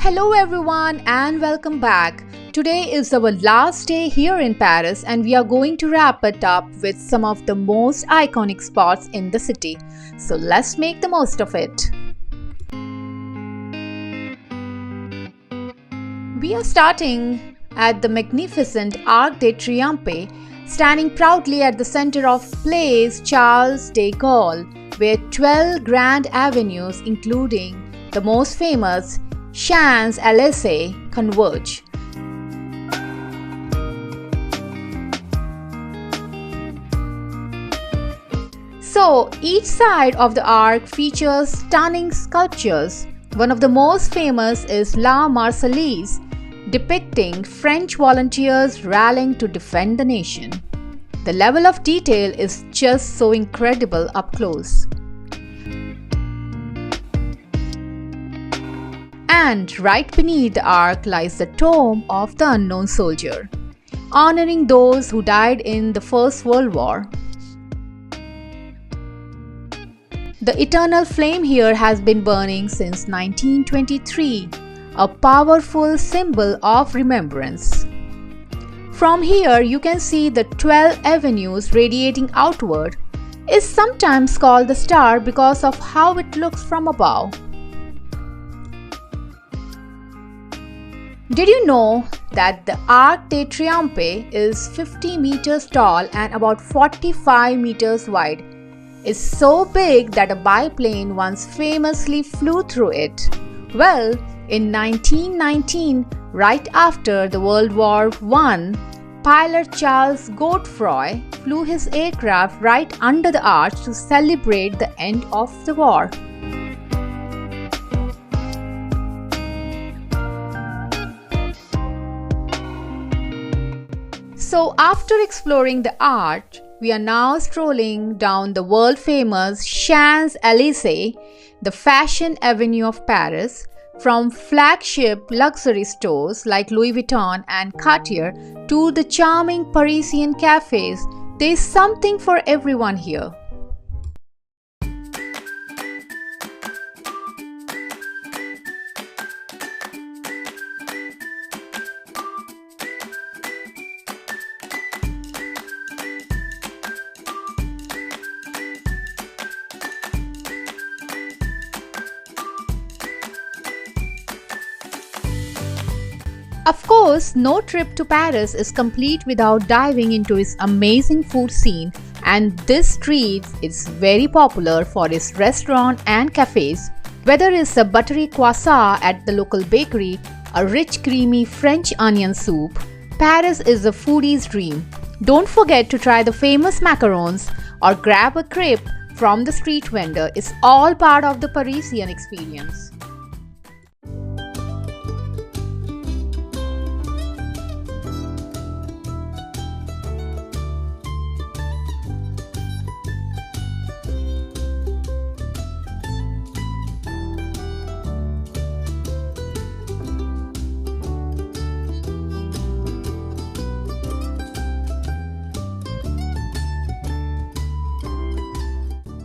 Hello everyone and welcome back. Today is our last day here in Paris and we are going to wrap it up with some of the most iconic spots in the city. So let's make the most of it. We are starting at the magnificent Arc de Triomphe, standing proudly at the center of Place Charles de Gaulle, where 12 grand avenues including the most famous Champs-Élysées converge. So each side of the arc features stunning sculptures. One of the most famous is La Marseillaise, depicting French volunteers rallying to defend the nation. The level of detail is just so incredible up close. And right beneath the arc lies the tomb of the unknown soldier, honoring those who died in the First World War. The eternal flame here has been burning since 1923, a powerful symbol of remembrance. From here you can see the 12 avenues radiating outward. Is sometimes called the star because of how it looks from above. Did you know that the Arc de Triomphe is 50 meters tall and about 45 meters wide? It's so big that a biplane once famously flew through it. Well, in 1919, right after the World War I, pilot Charles Godefroy flew his aircraft right under the arch to celebrate the end of the war. So after exploring the arch, we are now strolling down the world-famous Champs-Élysées, the fashion avenue of Paris. From flagship luxury stores like Louis Vuitton and Cartier to the charming Parisian cafes, there is something for everyone here. Of course, no trip to Paris is complete without diving into its amazing food scene, and this street is very popular for its restaurants and cafes. Whether it's a buttery croissant at the local bakery, a rich creamy French onion soup, Paris is a foodie's dream. Don't forget to try the famous macarons or grab a crepe from the street vendor. It's all part of the Parisian experience.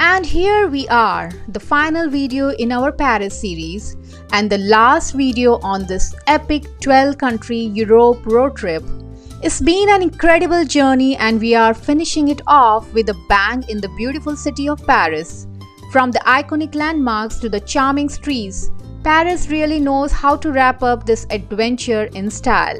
And here we are, the final video in our Paris series and the last video on this epic 12-country Europe road trip. It's been an incredible journey and we are finishing it off with a bang in the beautiful city of Paris. From the iconic landmarks to the charming streets, Paris really knows how to wrap up this adventure in style.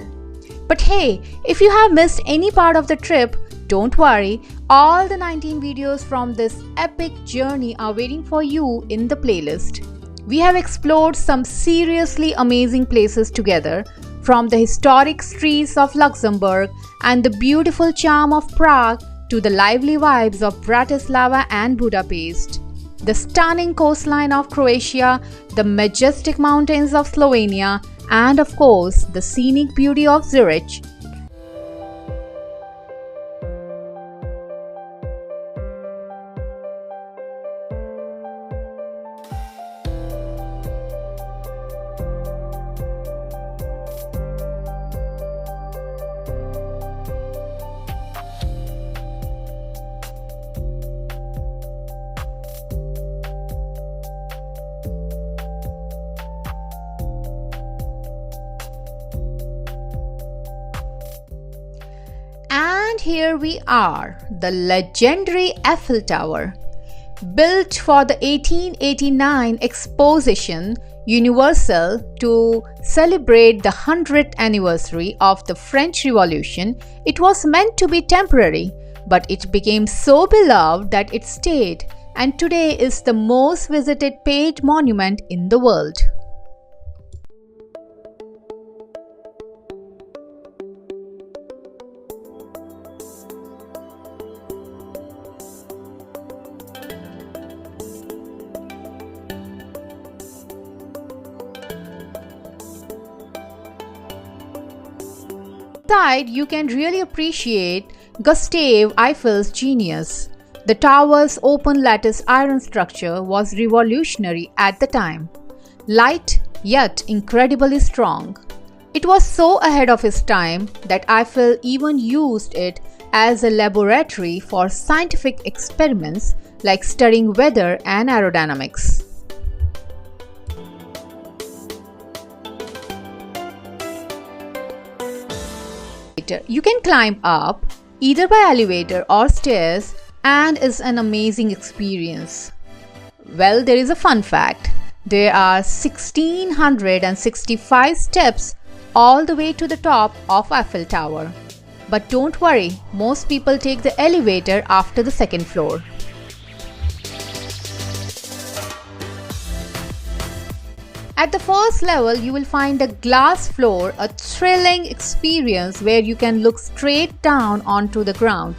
But hey, if you have missed any part of the trip, don't worry, all the 19 videos from this epic journey are waiting for you in the playlist. We have explored some seriously amazing places together, from the historic streets of Luxembourg and the beautiful charm of Prague to the lively vibes of Bratislava and Budapest, the stunning coastline of Croatia, the majestic mountains of Slovenia, and of course, the scenic beauty of Zurich. here we are, the legendary Eiffel Tower. Built for the 1889 Exposition Universelle to celebrate the 100th anniversary of the French Revolution, it was meant to be temporary, but it became so beloved that it stayed, and today is the most visited paid monument in the world. Inside, you can really appreciate Gustave Eiffel's genius. The tower's open lattice iron structure was revolutionary at the time. Light, yet incredibly strong. It was so ahead of its time that Eiffel even used it as a laboratory for scientific experiments like studying weather and aerodynamics. You can climb up either by elevator or stairs and is an amazing experience. Well, there is a fun fact. There are 1665 steps all the way to the top of Eiffel Tower. But don't worry, most people take the elevator after the second floor. At the first level, you will find a glass floor, a thrilling experience where you can look straight down onto the ground.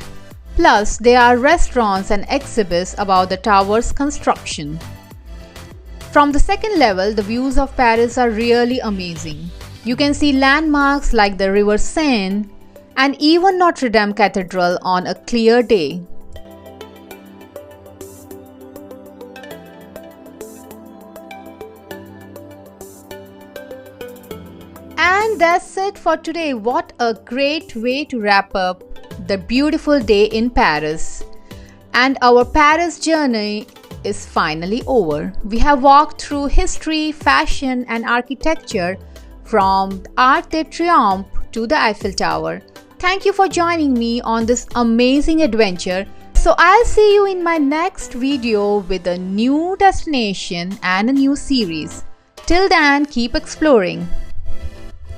Plus, there are restaurants and exhibits about the tower's construction. From the second level, the views of Paris are really amazing. You can see landmarks like the River Seine and even Notre Dame Cathedral on a clear day. And that's it for today. What a great way to wrap up the beautiful day in Paris. And our Paris journey is finally over. We have walked through history, fashion and architecture from Arc de Triomphe to the Eiffel Tower. Thank you for joining me on this amazing adventure. So I'll see you in my next video with a new destination and a new series. Till then, keep exploring.